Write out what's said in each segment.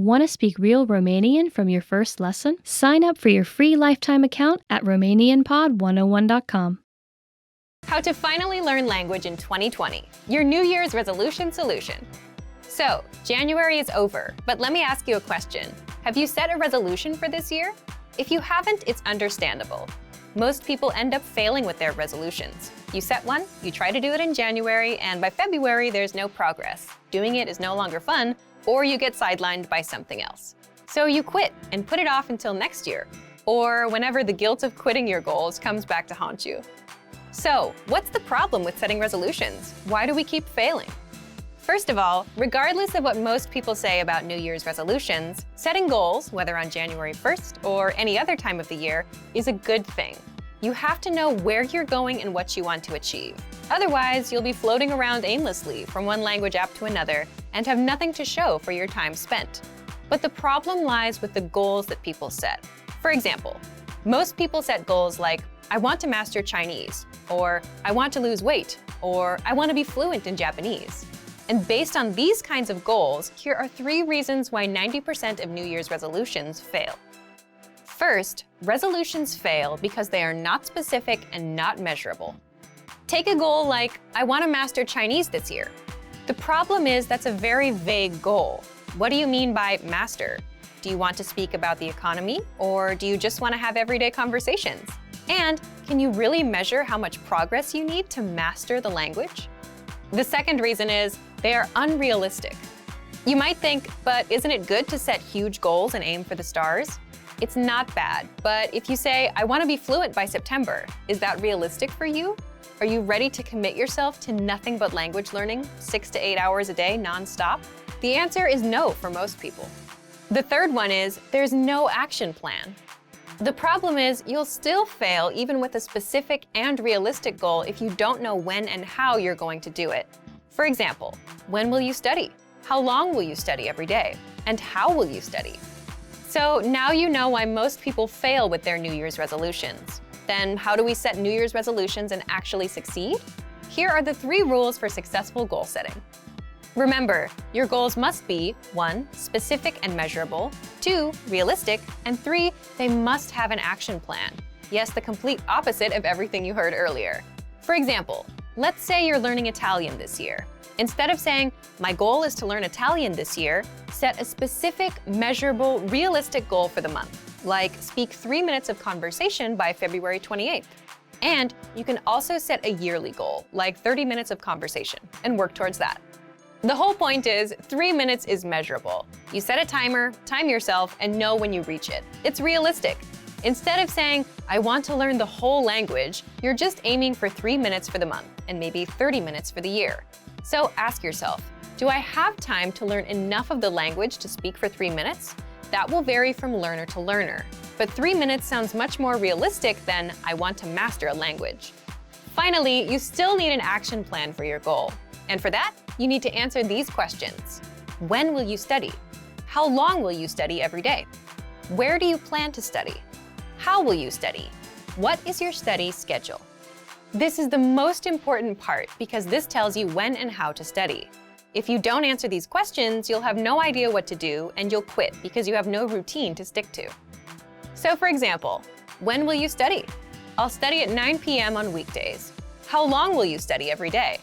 Want to speak real Romanian from your first lesson? Sign up for your free lifetime account at RomanianPod101.com. How to finally learn language in 2020, your New Year's resolution solution. So, January is over, but let me ask you a question. Have you set a resolution for this year? If you haven't, it's understandable. Most people end up failing with their resolutions. You set one, you try to do it in January, and by February, there's no progress. Doing it is no longer fun, or you get sidelined by something else. So you quit and put it off until next year, or whenever the guilt of quitting your goals comes back to haunt you. So, what's the problem with setting resolutions? Why do we keep failing? First of all, regardless of what most people say about New Year's resolutions, setting goals, whether on January 1st or any other time of the year, is a good thing. You have to know where you're going and what you want to achieve. Otherwise, you'll be floating around aimlessly from one language app to another and have nothing to show for your time spent. But the problem lies with the goals that people set. For example, most people set goals like, I want to master Chinese, or I want to lose weight, or I want to be fluent in Japanese. And based on these kinds of goals, here are 3 reasons why 90% of New Year's resolutions fail. First, resolutions fail because they are not specific and not measurable. Take a goal like, I want to master Chinese this year. The problem is that's a very vague goal. What do you mean by master? Do you want to speak about the economy, or do you just want to have everyday conversations? And can you really measure how much progress you need to master the language? The second reason is they are unrealistic. You might think, but isn't it good to set huge goals and aim for the stars? It's not bad, but if you say, I want to be fluent by September, is that realistic for you? Are you ready to commit yourself to nothing but language learning, 6 to 8 hours a day nonstop? The answer is no for most people. The third one is there's no action plan. The problem is you'll still fail even with a specific and realistic goal if you don't know when and how you're going to do it. For example, when will you study? How long will you study every day? And how will you study? So now you know why most people fail with their New Year's resolutions. Then how do we set New Year's resolutions and actually succeed? Here are the 3 rules for successful goal setting. Remember, your goals must be 1. Specific and measurable, 2. Realistic, and 3. They must have an action plan. Yes, the complete opposite of everything you heard earlier. For example, let's say you're learning Italian this year. Instead of saying, my goal is to learn Italian this year, set a specific, measurable, realistic goal for the month, like speak 3 minutes of conversation by February 28th. And you can also set a yearly goal, like 30 minutes of conversation, and work towards that. The whole point is 3 minutes is measurable. You set a timer, time yourself, and know when you reach it. It's realistic. Instead of saying, I want to learn the whole language, you're just aiming for 3 minutes for the month, and maybe 30 minutes for the year. So ask yourself, do I have time to learn enough of the language to speak for 3 minutes? That will vary from learner to learner, but 3 minutes sounds much more realistic than I want to master a language. Finally, you still need an action plan for your goal. And for that, you need to answer these questions. When will you study? How long will you study every day? Where do you plan to study? How will you study? What is your study schedule? This is the most important part because this tells you when and how to study. If you don't answer these questions, you'll have no idea what to do and you'll quit because you have no routine to stick to. So for example, when will you study? I'll study at 9 p.m. on weekdays. How long will you study every day?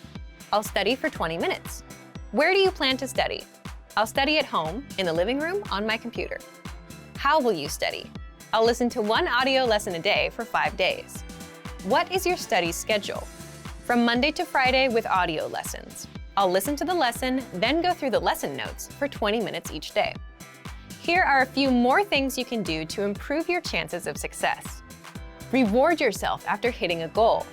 I'll study for 20 minutes. Where do you plan to study? I'll study at home, in the living room, on my computer. How will you study? I'll listen to 1 audio lesson a day for 5 days. What is your study schedule? From Monday to Friday with audio lessons. I'll listen to the lesson, then go through the lesson notes for 20 minutes each day. Here are a few more things you can do to improve your chances of success. Reward yourself after hitting a goal.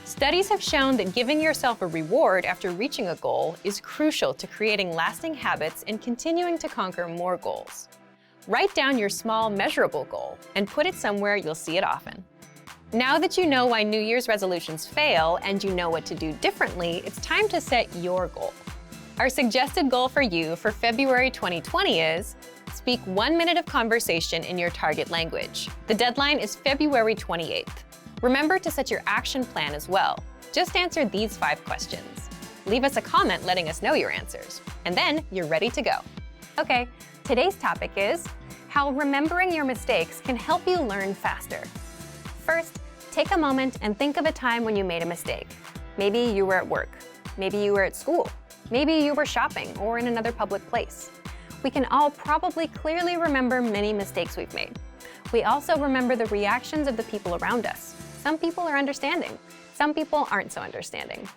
Studies have shown that giving yourself a reward after reaching a goal is crucial to creating lasting habits and continuing to conquer more goals. Write down your small, measurable goal and put it somewhere you'll see it often. Now that you know why New Year's resolutions fail and you know what to do differently, it's time to set your goal. Our suggested goal for you for February 2020 is speak 1 minute of conversation in your target language. The deadline is February 28th. Remember to set your action plan as well. Just answer these 5 questions. Leave us a comment letting us know your answers, and then you're ready to go. Okay, Today's topic is how remembering your mistakes can help you learn faster. First, take a moment and think of a time when you made a mistake. Maybe you were at work, maybe you were at school, maybe you were shopping or in another public place. We can all probably clearly remember many mistakes we've made. We also remember the reactions of the people around us. Some people are understanding, some people aren't so understanding.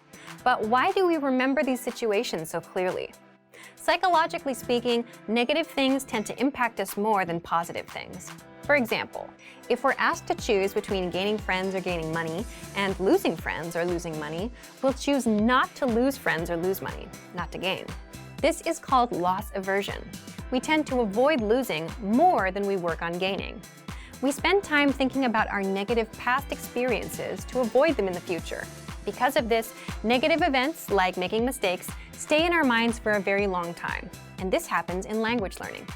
But why do we remember these situations so clearly? Psychologically speaking, negative things tend to impact us more than positive things. For example, if we're asked to choose between gaining friends or gaining money and losing friends or losing money, we'll choose not to lose friends or lose money, not to gain. This is called loss aversion. We tend to avoid losing more than we work on gaining. We spend time thinking about our negative past experiences to avoid them in the future. Because of this, negative events, like making mistakes, stay in our minds for a very long time. And this happens in language learning.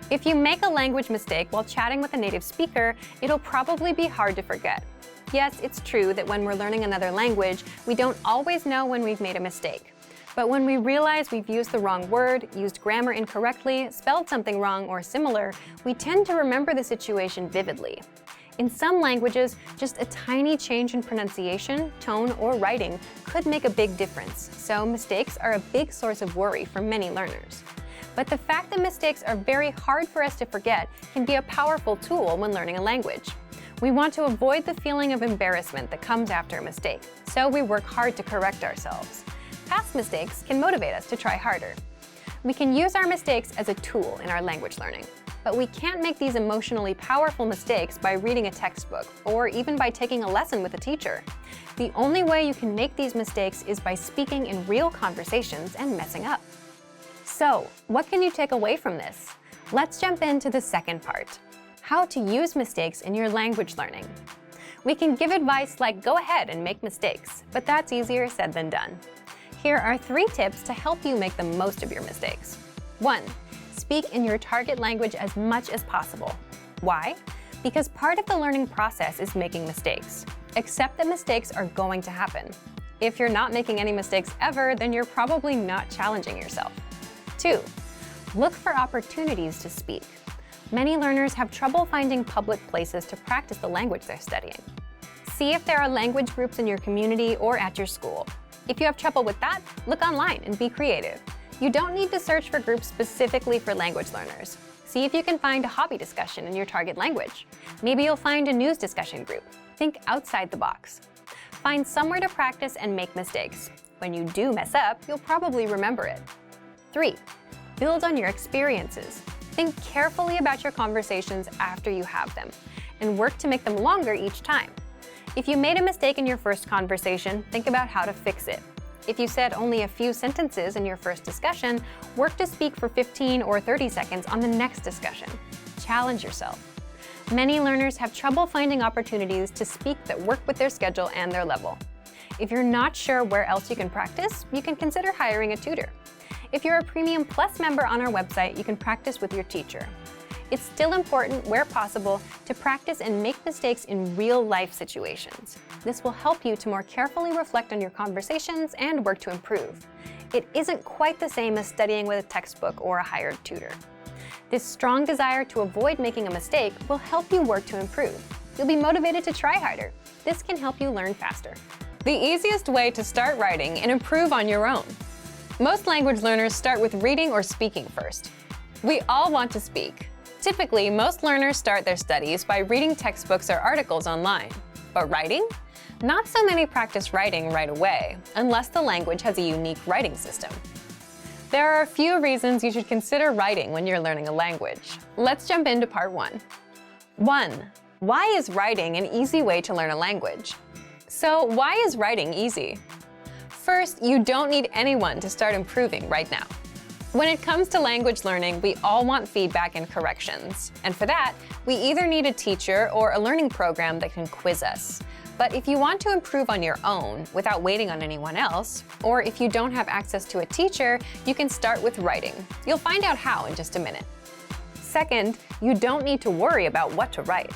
If you make a language mistake while chatting with a native speaker, it'll probably be hard to forget. Yes, it's true that when we're learning another language, we don't always know when we've made a mistake. But when we realize we've used the wrong word, used grammar incorrectly, spelled something wrong or similar, we tend to remember the situation vividly. In some languages, just a tiny change in pronunciation, tone, or writing could make a big difference, so mistakes are a big source of worry for many learners. But the fact that mistakes are very hard for us to forget can be a powerful tool when learning a language. We want to avoid the feeling of embarrassment that comes after a mistake, so we work hard to correct ourselves. Past mistakes can motivate us to try harder. We can use our mistakes as a tool in our language learning. But we can't make these emotionally powerful mistakes by reading a textbook or even by taking a lesson with a teacher. The only way you can make these mistakes is by speaking in real conversations and messing up. So, what can you take away from this? Let's jump into the second part: how to use mistakes in your language learning. We can give advice like go ahead and make mistakes, but that's easier said than done. Here are 3 tips to help you make the most of your mistakes. 1. Speak in your target language as much as possible. Why? Because part of the learning process is making mistakes. Accept that mistakes are going to happen. If you're not making any mistakes ever, then you're probably not challenging yourself. 2. Look for opportunities to speak. Many learners have trouble finding public places to practice the language they're studying. See if there are language groups in your community or at your school. If you have trouble with that, look online and be creative. You don't need to search for groups specifically for language learners. See if you can find a hobby discussion in your target language. Maybe you'll find a news discussion group. Think outside the box. Find somewhere to practice and make mistakes. When you do mess up, you'll probably remember it. 3. Build on your experiences. Think carefully about your conversations after you have them, and work to make them longer each time. If you made a mistake in your first conversation, think about how to fix it. If you said only a few sentences in your first discussion, work to speak for 15 or 30 seconds on the next discussion. Challenge yourself. Many learners have trouble finding opportunities to speak that work with their schedule and their level. If you're not sure where else you can practice, you can consider hiring a tutor. If you're a Premium Plus member on our website, you can practice with your teacher. It's still important, where possible, to practice and make mistakes in real-life situations. This will help you to more carefully reflect on your conversations and work to improve. It isn't quite the same as studying with a textbook or a hired tutor. This strong desire to avoid making a mistake will help you work to improve. You'll be motivated to try harder. This can help you learn faster. The easiest way to start writing and improve on your own. Most language learners start with reading or speaking first. We all want to speak. Typically, most learners start their studies by reading textbooks or articles online. But writing? Not so many practice writing right away, unless the language has a unique writing system. There are a few reasons you should consider writing when you're learning a language. Let's jump into part 1. 1. Why is writing an easy way to learn a language? So, why is writing easy? First, you don't need anyone to start improving right now. When it comes to language learning, we all want feedback and corrections. And for that, we either need a teacher or a learning program that can quiz us. But if you want to improve on your own without waiting on anyone else, or if you don't have access to a teacher, you can start with writing. You'll find out how in just a minute. Second, you don't need to worry about what to write.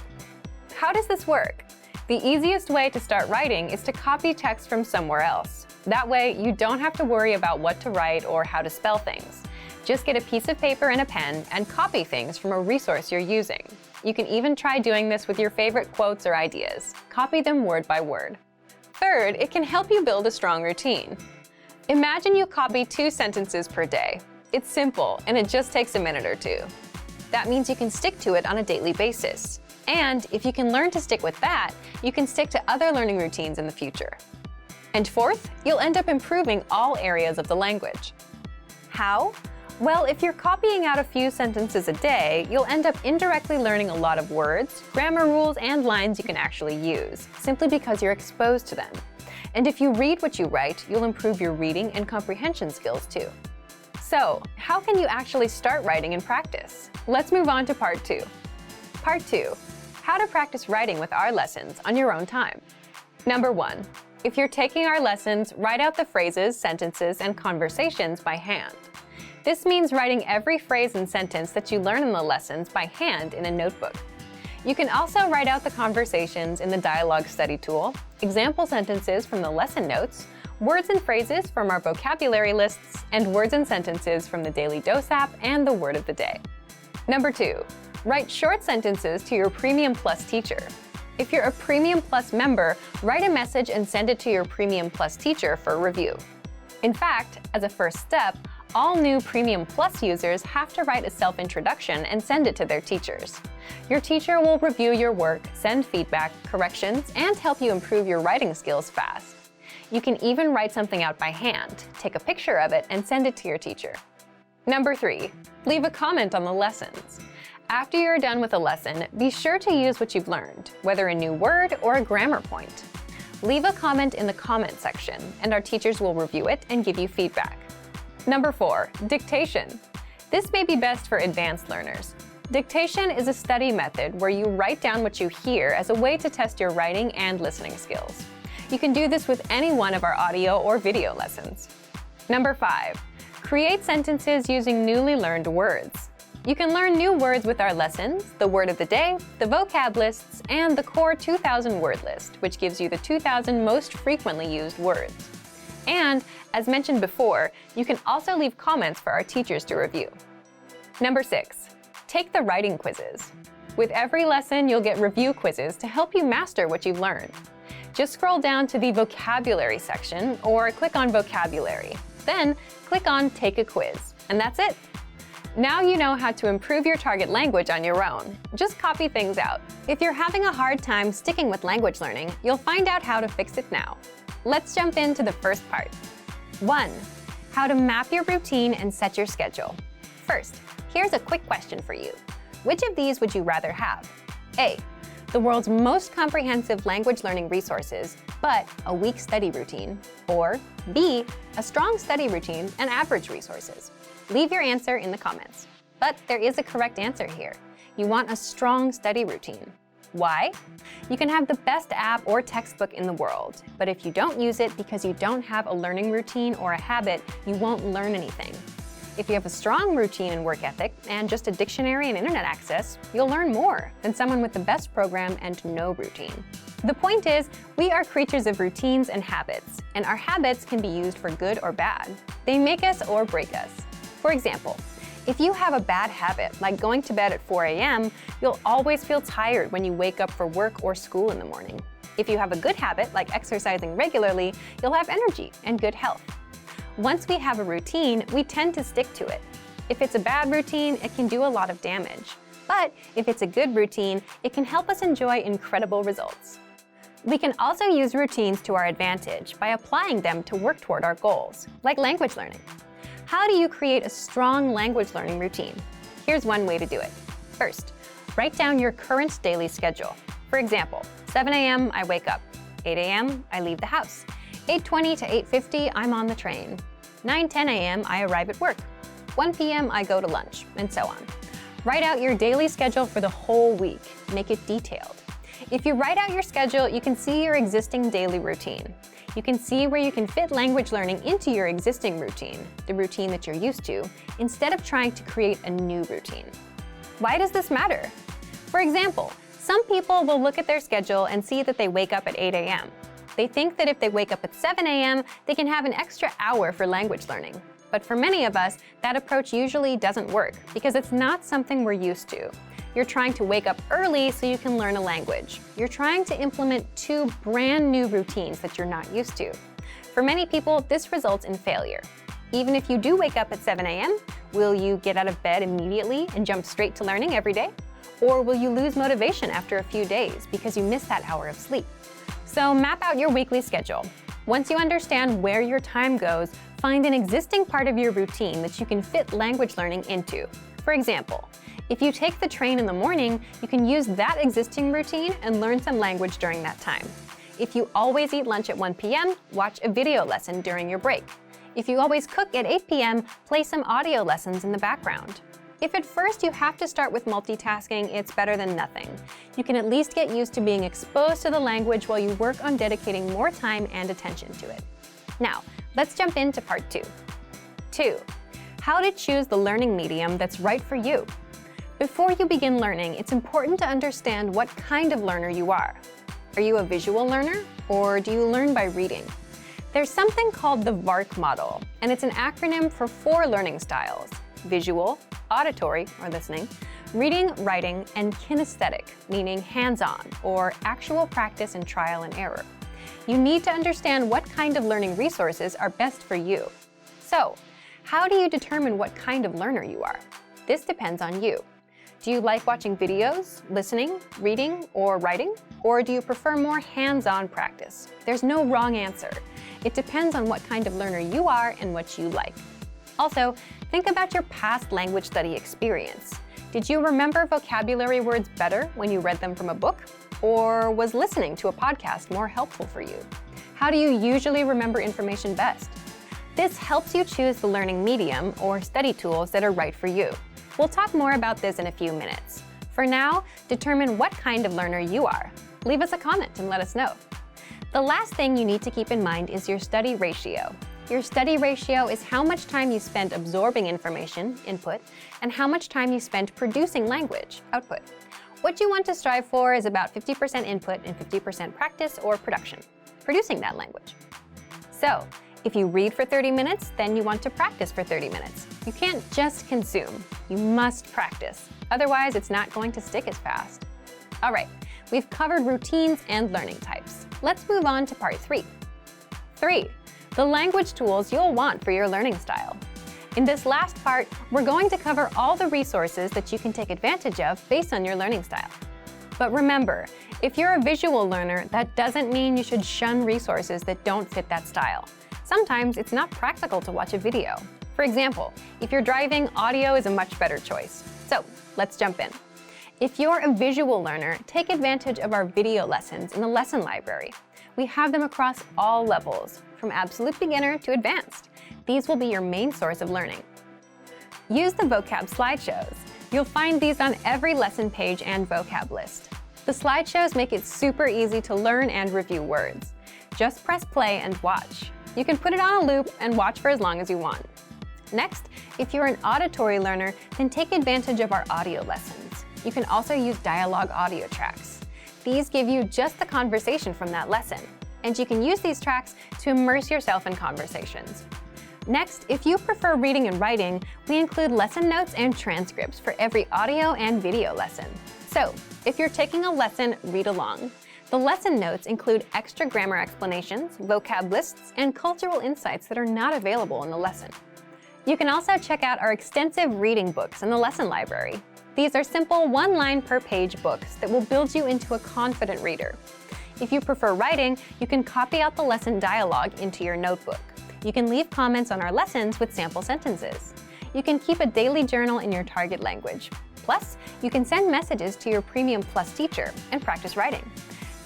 How does this work? The easiest way to start writing is to copy text from somewhere else. That way, you don't have to worry about what to write or how to spell things. Just get a piece of paper and a pen and copy things from a resource you're using. You can even try doing this with your favorite quotes or ideas. Copy them word by word. Third, it can help you build a strong routine. Imagine you copy 2 sentences per day. It's simple, and it just takes a minute or 2. That means you can stick to it on a daily basis. And if you can learn to stick with that, you can stick to other learning routines in the future. And fourth, you'll end up improving all areas of the language. How? Well, if you're copying out a few sentences a day, you'll end up indirectly learning a lot of words, grammar rules, and lines you can actually use, simply because you're exposed to them. And if you read what you write, you'll improve your reading and comprehension skills too. So, how can you actually start writing in practice? Let's move on to Part 2. Part 2. How to practice writing with our lessons on your own time. Number 1. If you're taking our lessons, write out the phrases, sentences, and conversations by hand. This means writing every phrase and sentence that you learn in the lessons by hand in a notebook. You can also write out the conversations in the dialogue study tool, example sentences from the lesson notes, words and phrases from our vocabulary lists, and words and sentences from the Daily Dose app and the Word of the Day. Number 2. Write short sentences to your Premium Plus teacher. If you're a Premium Plus member, write a message and send it to your Premium Plus teacher for review. In fact, as a first step, all new Premium Plus users have to write a self-introduction and send it to their teachers. Your teacher will review your work, send feedback, corrections, and help you improve your writing skills fast. You can even write something out by hand, take a picture of it, and send it to your teacher. Number 3. Leave a comment on the lessons. After you're done with a lesson, be sure to use what you've learned, whether a new word or a grammar point. Leave a comment in the comment section, and our teachers will review it and give you feedback. Number 4. Dictation. This may be best for advanced learners. Dictation is a study method where you write down what you hear as a way to test your writing and listening skills. You can do this with any one of our audio or video lessons. Number 5. Create sentences using newly learned words. You can learn new words with our lessons, the Word of the Day, the vocab lists, and the core 2,000 word list, which gives you the 2,000 most frequently used words. And, as mentioned before, you can also leave comments for our teachers to review. Number 6. Take the writing quizzes. With every lesson, you'll get review quizzes to help you master what you've learned. Just scroll down to the vocabulary section or click on vocabulary. Then, click on Take a Quiz, and that's it. Now you know how to improve your target language on your own. Just copy things out. If you're having a hard time sticking with language learning, you'll find out how to fix it now. Let's jump into the first part. 1. How to map your routine and set your schedule. First, here's a quick question for you. Which of these would you rather have? A. The world's most comprehensive language learning resources, but a weak study routine. Or B. A strong study routine and average resources. Leave your answer in the comments. But there is a correct answer here. You want a strong study routine. Why? You can have the best app or textbook in the world, but if you don't use it because you don't have a learning routine or a habit, you won't learn anything. If you have a strong routine and work ethic and just a dictionary and internet access, you'll learn more than someone with the best program and no routine. The point is, we are creatures of routines and habits, and our habits can be used for good or bad. They make us or break us. For example, if you have a bad habit, like going to bed at 4 a.m., you'll always feel tired when you wake up for work or school in the morning. If you have a good habit, like exercising regularly, you'll have energy and good health. Once we have a routine, we tend to stick to it. If it's a bad routine, it can do a lot of damage. But if it's a good routine, it can help us enjoy incredible results. We can also use routines to our advantage by applying them to work toward our goals, like language learning. How do you create a strong language learning routine? Here's one way to do it. First, write down your current daily schedule. For example, 7 a.m. I wake up. 8 a.m. I leave the house. 8:20 to 8:50 I'm on the train. 9:10 a.m. I arrive at work. 1 p.m. I go to lunch, and so on. Write out your daily schedule for the whole week. Make it detailed. If you write out your schedule, you can see your existing daily routine. You can see where you can fit language learning into your existing routine, the routine that you're used to, instead of trying to create a new routine. Why does this matter? For example, some people will look at their schedule and see that they wake up at 8 a.m. They think that if they wake up at 7 a.m., they can have an extra hour for language learning. But for many of us, that approach usually doesn't work because it's not something we're used to. You're trying to wake up early so you can learn a language. You're trying to implement two brand new routines that you're not used to. For many people, this results in failure. Even if you do wake up at 7 a.m., will you get out of bed immediately and jump straight to learning every day? Or will you lose motivation after a few days because you missed that hour of sleep? So map out your weekly schedule. Once you understand where your time goes, find an existing part of your routine that you can fit language learning into. For example, if you take the train in the morning, you can use that existing routine and learn some language during that time. If you always eat lunch at 1 p.m., watch a video lesson during your break. If you always cook at 8 p.m., play some audio lessons in the background. If at first you have to start with multitasking, it's better than nothing. You can at least get used to being exposed to the language while you work on dedicating more time and attention to it. Now, let's jump into part 2. 2. How to choose the learning medium that's right for you. Before you begin learning, it's important to understand what kind of learner you are. Are you a visual learner, or do you learn by reading? There's something called the VARK model, and it's an acronym for 4 learning styles: visual, auditory, or listening, reading, writing, and kinesthetic, meaning hands-on, or actual practice and trial and error. You need to understand what kind of learning resources are best for you. So, how do you determine what kind of learner you are? This depends on you. Do you like watching videos, listening, reading, or writing? Or do you prefer more hands-on practice? There's no wrong answer. It depends on what kind of learner you are and what you like. Also, think about your past language study experience. Did you remember vocabulary words better when you read them from a book? Or was listening to a podcast more helpful for you? How do you usually remember information best? This helps you choose the learning medium or study tools that are right for you. We'll talk more about this in a few minutes. For now, determine what kind of learner you are. Leave us a comment and let us know. The last thing you need to keep in mind is your study ratio. Your study ratio is how much time you spend absorbing information, input, and how much time you spend producing language, output. What you want to strive for is about 50% input and 50% practice or production, producing that language. So, if you read for 30 minutes, then you want to practice for 30 minutes. You can't just consume, you must practice. Otherwise, it's not going to stick as fast. All right, we've covered routines and learning types. Let's move on to part 3. 3. The language tools you'll want for your learning style. In this last part, we're going to cover all the resources that you can take advantage of based on your learning style. But remember, if you're a visual learner, that doesn't mean you should shun resources that don't fit that style. Sometimes it's not practical to watch a video. For example, if you're driving, audio is a much better choice. So let's jump in. If you're a visual learner, take advantage of our video lessons in the lesson library. We have them across all levels, from absolute beginner to advanced. These will be your main source of learning. Use the vocab slideshows. You'll find these on every lesson page and vocab list. The slideshows make it super easy to learn and review words. Just press play and watch. You can put it on a loop and watch for as long as you want. Next, if you're an auditory learner, then take advantage of our audio lessons. You can also use dialogue audio tracks. These give you just the conversation from that lesson, and you can use these tracks to immerse yourself in conversations. Next, if you prefer reading and writing, we include lesson notes and transcripts for every audio and video lesson. So, if you're taking a lesson, read along. The lesson notes include extra grammar explanations, vocab lists, and cultural insights that are not available in the lesson. You can also check out our extensive reading books in the lesson library. These are simple one-line per page books that will build you into a confident reader. If you prefer writing, you can copy out the lesson dialogue into your notebook. You can leave comments on our lessons with sample sentences. You can keep a daily journal in your target language. Plus, you can send messages to your Premium Plus teacher and practice writing.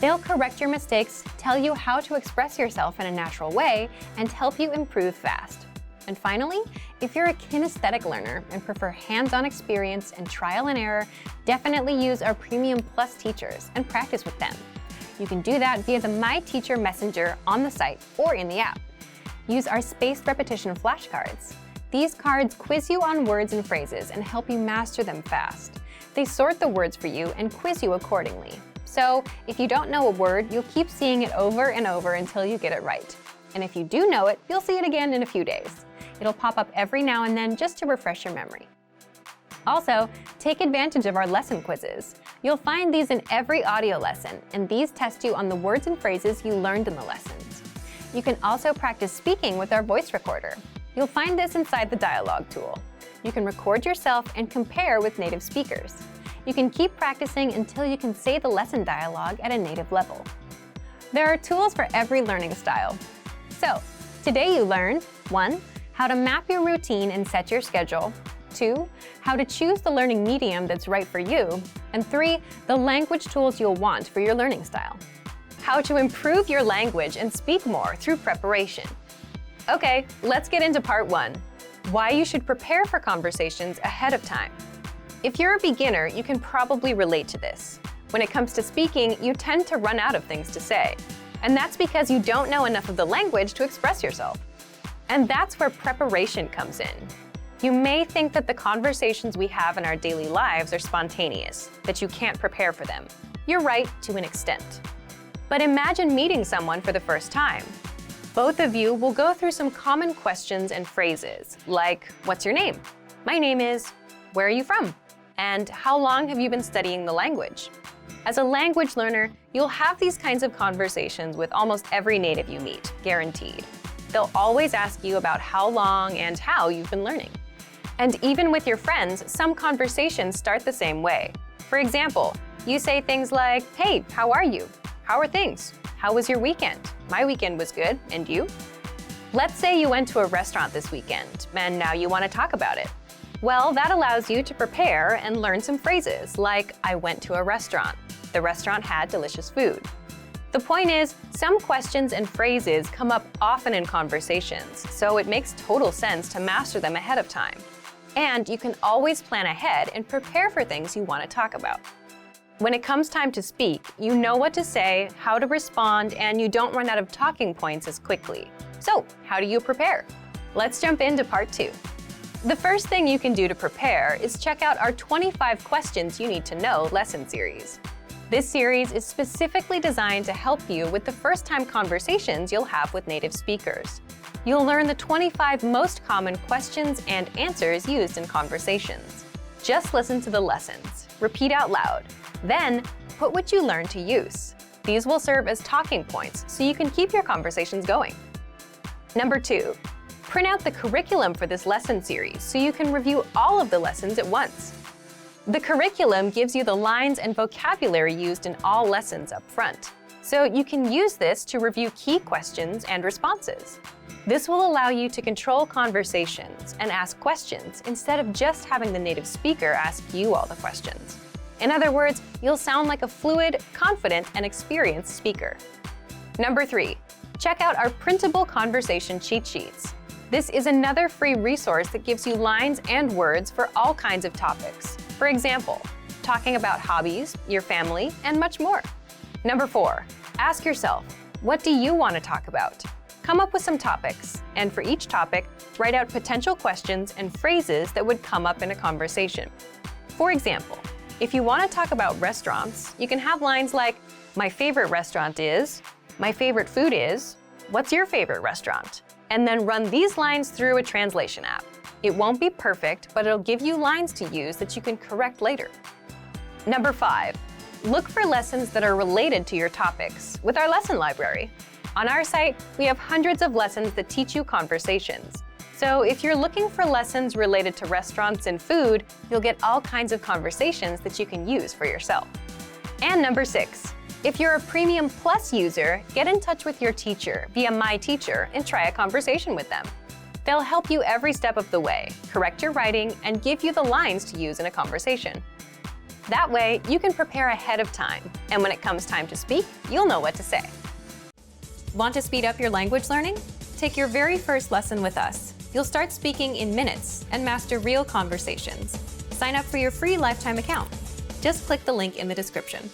They'll correct your mistakes, tell you how to express yourself in a natural way, and help you improve fast. And finally, if you're a kinesthetic learner and prefer hands-on experience and trial and error, definitely use our Premium Plus teachers and practice with them. You can do that via the My Teacher Messenger on the site or in the app. Use our spaced repetition flashcards. These cards quiz you on words and phrases and help you master them fast. They sort the words for you and quiz you accordingly. So, if you don't know a word, you'll keep seeing it over and over until you get it right. And if you do know it, you'll see it again in a few days. It'll pop up every now and then just to refresh your memory. Also, take advantage of our lesson quizzes. You'll find these in every audio lesson, and these test you on the words and phrases you learned in the lessons. You can also practice speaking with our voice recorder. You'll find this inside the dialogue tool. You can record yourself and compare with native speakers. You can keep practicing until you can say the lesson dialogue at a native level. There are tools for every learning style. So, today you learned 1. How to map your routine and set your schedule. 2. How to choose the learning medium that's right for you. And 3. The language tools you'll want for your learning style. How to improve your language and speak more through preparation. Okay, let's get into part 1. Why you should prepare for conversations ahead of time. If you're a beginner, you can probably relate to this. When it comes to speaking, you tend to run out of things to say. And that's because you don't know enough of the language to express yourself. And that's where preparation comes in. You may think that the conversations we have in our daily lives are spontaneous, that you can't prepare for them. You're right to an extent. But imagine meeting someone for the first time. Both of you will go through some common questions and phrases, like, what's your name? My name is, where are you from? And how long have you been studying the language? As a language learner, you'll have these kinds of conversations with almost every native you meet, guaranteed. They'll always ask you about how long and how you've been learning. And even with your friends, some conversations start the same way. For example, you say things like, hey, how are you? How are things? How was your weekend? My weekend was good, and you? Let's say you went to a restaurant this weekend, and now you want to talk about it. Well, that allows you to prepare and learn some phrases like, I went to a restaurant. The restaurant had delicious food. The point is, some questions and phrases come up often in conversations, so it makes total sense to master them ahead of time. And you can always plan ahead and prepare for things you want to talk about. When it comes time to speak, you know what to say, how to respond, and you don't run out of talking points as quickly. So, how do you prepare? Let's jump into part 2. The first thing you can do to prepare is check out our 25 questions you need to know lesson series. This series is specifically designed to help you with the first-time conversations you'll have with native speakers. You'll learn the 25 most common questions and answers used in conversations. Just listen to the lessons, repeat out loud, then put what you learned to use. These will serve as talking points so you can keep your conversations going. Number 2, print out the curriculum for this lesson series so you can review all of the lessons at once. The curriculum gives you the lines and vocabulary used in all lessons up front, so you can use this to review key questions and responses. This will allow you to control conversations and ask questions instead of just having the native speaker ask you all the questions. In other words, you'll sound like a fluid, confident, and experienced speaker. Number 3, check out our printable conversation cheat sheets. This is another free resource that gives you lines and words for all kinds of topics. For example, talking about hobbies, your family, and much more. Number 4, ask yourself, what do you want to talk about? Come up with some topics, and for each topic, write out potential questions and phrases that would come up in a conversation. For example, if you want to talk about restaurants, you can have lines like, my favorite restaurant is, my favorite food is, what's your favorite restaurant? And then run these lines through a translation app. It won't be perfect, but it'll give you lines to use that you can correct later. Number 5, look for lessons that are related to your topics with our lesson library. On our site, we have hundreds of lessons that teach you conversations. So if you're looking for lessons related to restaurants and food, you'll get all kinds of conversations that you can use for yourself. And number 6, if you're a Premium Plus user, get in touch with your teacher via My Teacher and try a conversation with them. They'll help you every step of the way, correct your writing, and give you the lines to use in a conversation. That way, you can prepare ahead of time, and when it comes time to speak, you'll know what to say. Want to speed up your language learning? Take your very first lesson with us. You'll start speaking in minutes and master real conversations. Sign up for your free lifetime account. Just click the link in the description.